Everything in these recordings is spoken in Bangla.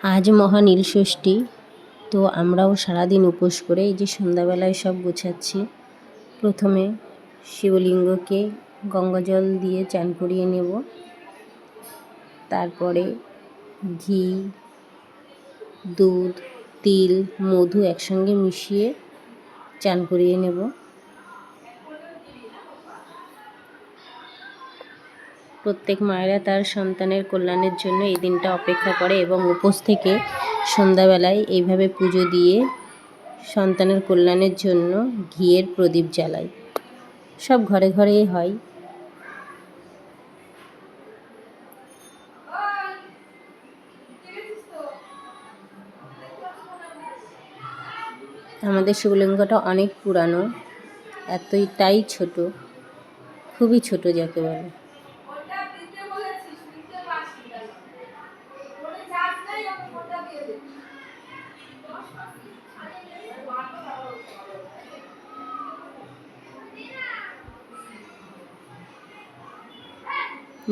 আজ মহা নীলষষ্ঠী, তো আমরাও সারাদিন উপোস করে এই যে সন্ধ্যাবেলায় সব গোছাচ্ছি। প্রথমে শিবলিঙ্গকে গঙ্গাজল দিয়ে চান করিয়ে নেব, তারপরে ঘি, দুধ, তিল, মধু একসঙ্গে মিশিয়ে চান করিয়ে নেব। প্রত্যেক মায়েরা তার সন্তানের কল্যাণের জন্য এই দিনটা অপেক্ষা করে এবং উপোস থেকে সন্ধ্যাবেলায় এইভাবে পুজো দিয়ে সন্তানের কল্যাণের জন্য ঘিয়ের প্রদীপ জ্বালায়। সব ঘরে ঘরেই হয়। আমাদের শিবলিঙ্গটা অনেক পুরানো, এতটাই ছোট, খুবই ছোট যাকে বলে।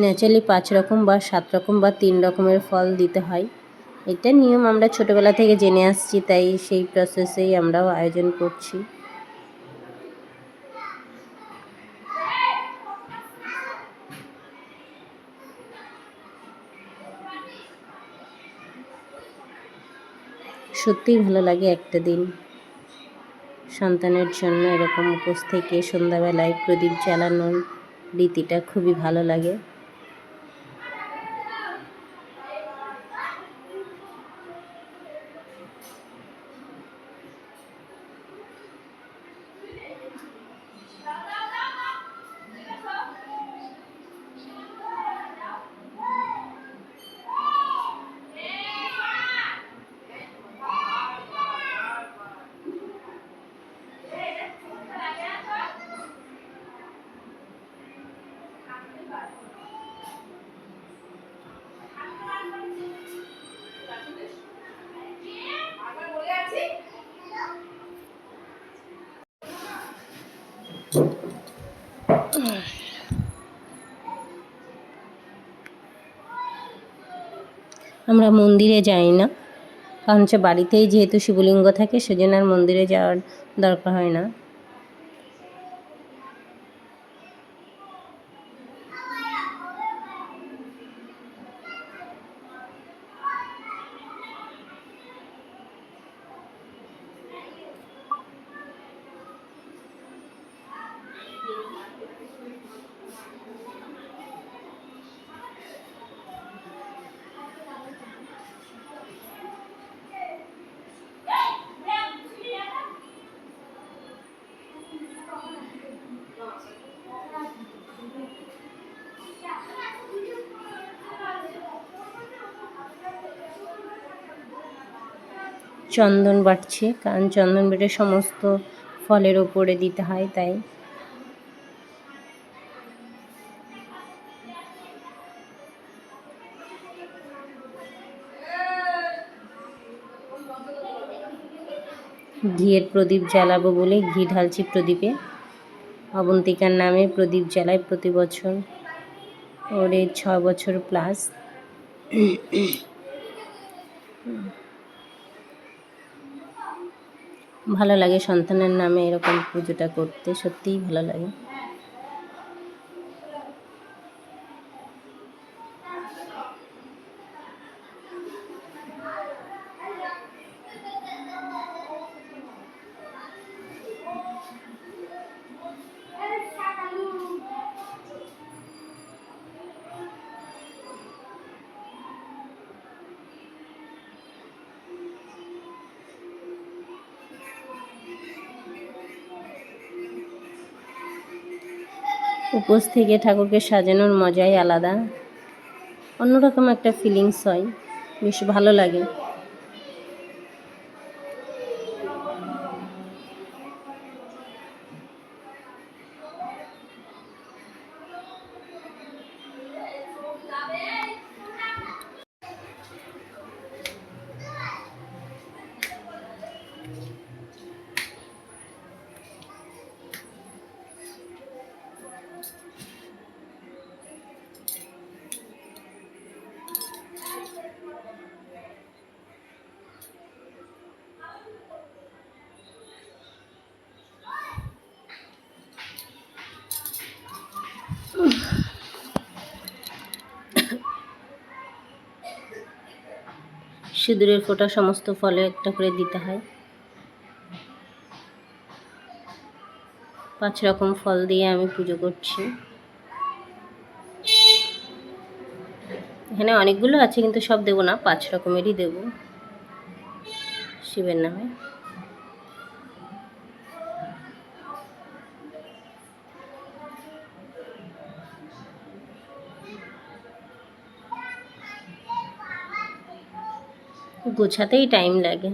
ন্যাচারালি 5 রকম বা 7 রকম বা 3 রকমের ফল দিতে হয়। এটা নিয়ম আমরা ছোটোবেলা থেকে জেনে আসছি, তাই সেই প্রসেসেই আমরাও আয়োজন করছি। সত্যিই ভালো লাগে একটা দিন সন্তানের জন্য এরকম উপোস থেকে সন্ধ্যাবেলায় প্রদীপ জ্বালানোর রীতিটা খুবই ভালো লাগে। আমরা মন্দিরে যাই না, কারণ হচ্ছে বাড়িতেই যেহেতু শিবলিঙ্গ থাকে সেজন্য আর মন্দিরে যাওয়ার দরকার হয় না। চন্দন বাটছে, কারণ চন্দন বেটে সমস্ত ফলের ওপরে দিতে হয়, তাই। ঘিয়ের প্রদীপ জ্বালাবো বলে ঘি ঢালছি প্রদীপে। অবন্তিকার নামে প্রদীপ জ্বালায় প্রতি বছর, ওরে 6 বছর প্লাস। ভালো লাগে সন্তানের নামে এরকম পুজোটা করতে, সত্যিই ভালো লাগে। উপোস থেকে ঠাকুরকে সাজানোর মজাই আলাদা, অন্যরকম একটা ফিলিংস হয়, বেশ ভালো লাগে। সিঁদুরের ফোঁটা সমস্ত ফলে একটা করে দিতে হয়। 5 রকম ফল দিয়ে আমি পুজো করছি। এখানে অনেকগুলো আছে কিন্তু সব দেবো না, 5 রকমেরই দেবো শিবের নামে। গোছাতেই টাইম লাগে।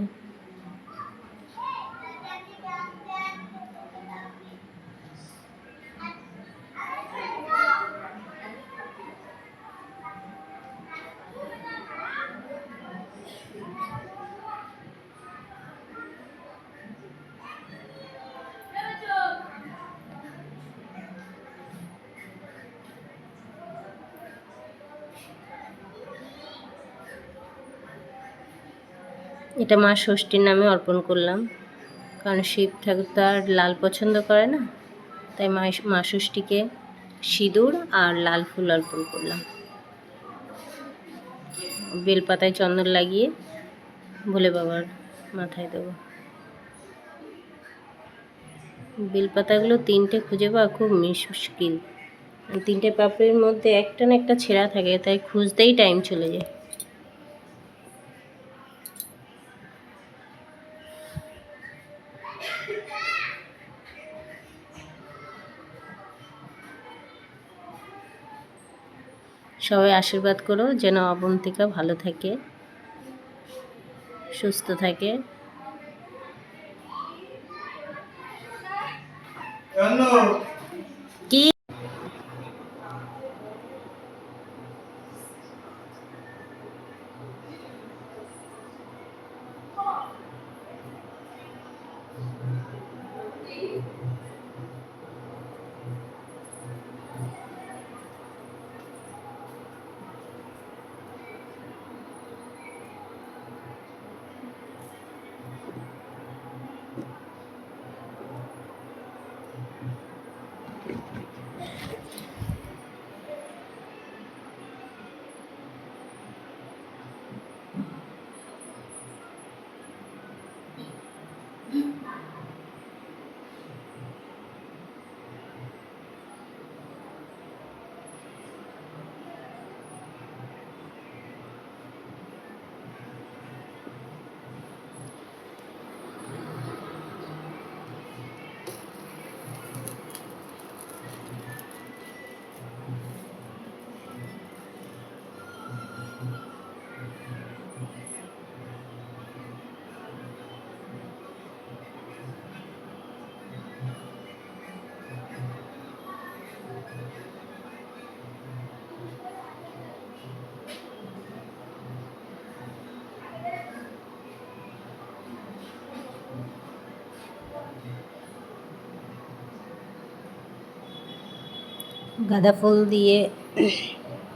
এটা মা ষষ্ঠীর নামে অর্পণ করলাম, কারণ শিব ঠাকুর তো আর লাল পছন্দ করে না, তাই মা ষষ্ঠীকে সিঁদুর আর লাল ফুল অর্পণ করলাম। বেলপাতায় চন্দন লাগিয়ে ভোলে বাবার মাথায় দেবো। বেলপাতাগুলো 3টে খুঁজে পাওয়া খুব মুশকিল। 3টে পাপড়ির মধ্যে একটা না একটা ছেঁড়া থাকে, তাই খুঁজতেই টাইম চলে যায়। সবাই আশীর্বাদ করো যেন অবন্তিকা ভালো থাকে, সুস্থ থাকে। কি গাঁদা ফুল দিয়ে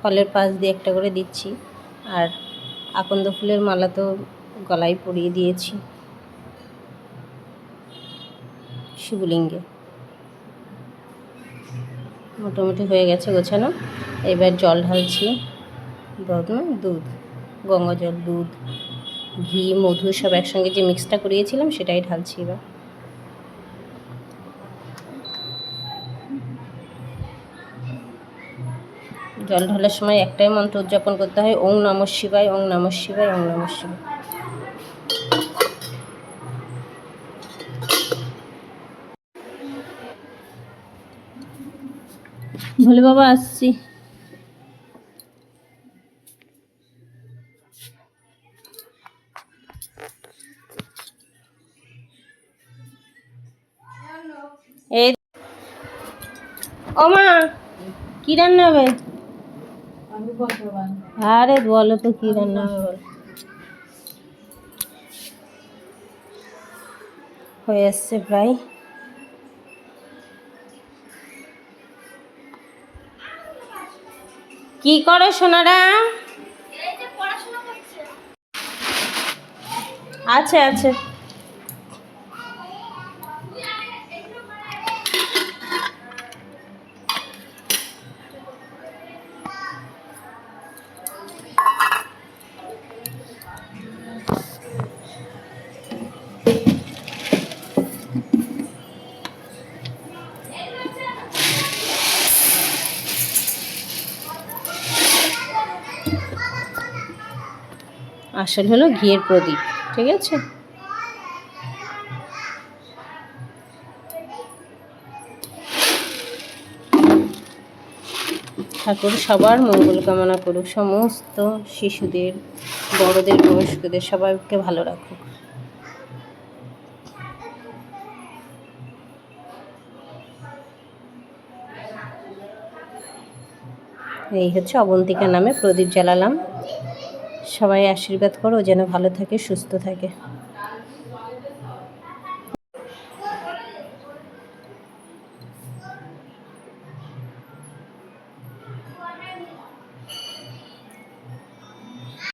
ফলের পাশ দিয়ে একটা করে দিচ্ছি, আর আকন্দ ফুলের মালা তো গলায় পরিয়ে দিয়েছি শিবলিঙ্গে। মোটামুটি হয়ে গেছে গোছানো। এবার জল ঢালছি, দুধ, গঙ্গা জল, দুধ, ঘি, মধু সব একসঙ্গে যে মিক্সটা করিয়েছিলাম সেটাই ঢালছি। এবার জল ঢালার সময় একটাই মন্ত্র উদযাপন করতে হয়, ওং নমঃ শিবায়, ওং নমঃ শিবায়, ওং নমঃ শিবায়। ভোলে বাবা আসছি। এই ও মা, কি রান্না হবে? আরে বলো তো কি রান্না হবে। হয়ে আসছে প্রায়। কি করো সোনারা? আছে আছে। আসল হলো ঘিয়ের প্রদীপ। ঠিক আছে, ঠাকুর সবার মঙ্গল কামনা করুক, সমস্ত শিশুদের, বড়দের, বয়স্কদের সবাইকে ভালো রাখুক। এই হচ্ছে অবন্তিকা নামে প্রদীপ জ্বালালাম। সবাই আশীর্বাদ করো যেন ভালো থাকে, সুস্থ থাকে।